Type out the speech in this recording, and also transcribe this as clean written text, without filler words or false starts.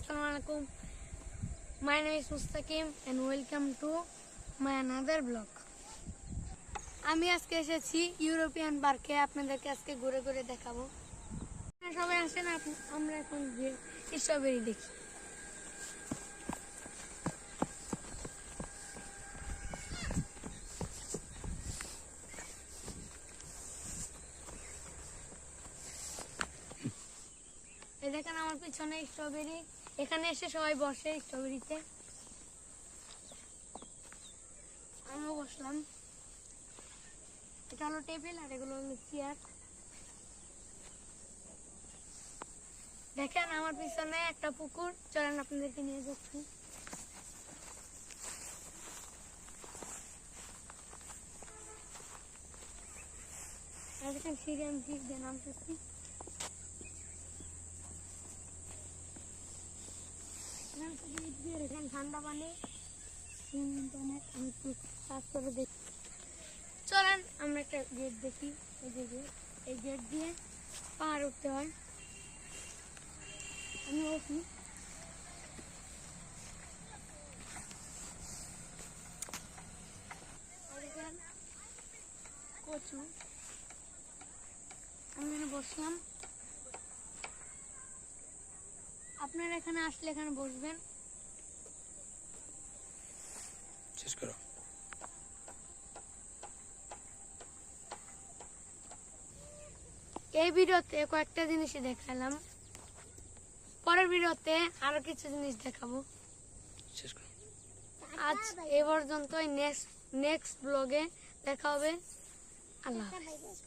Assalamualaikum. My name is Mustaqim and welcome to my another vlog. আমি আজকে এসেছি European পার্কে, আপনাদেরকে আজকে ঘুরে ঘুরে দেখাবো। সবাই আসেন, আমরা এখন স্ট্রবেরি দেখি। এই দেখেন আমার পিছনে স্ট্রবেরি, এখানে এসে সবাই বসে স্ট্রবেরিতে, আমিও বসলাম। এটা হলো টেবিল আর এগুলো হলো চেয়ার। দেখেন আমার পিছনে একটা পুকুর, চলেন আপনাদেরকে নিয়ে যাচ্ছি। দেখেন সিঁড়ি আমি দিয়ে নামতেছি। ঠান্ডা পানি, চলেন আমরা একটা গেট দেখি। এই গেট দিয়ে পাহাড় উঠতে হয়। আমি উঠি। কচু, আমি এখানে বসলাম। আপনারা এখানে আসলে এখানে বসবেন। এই ভিডিওতে কয়েকটা জিনিসই দেখালাম, পরের ভিডিওতে আরো কিছু জিনিস দেখাবো। আজ এই পর্যন্তই, নেক্সট ব্লগে দেখা হবে। আল্লাহ হাফেজ।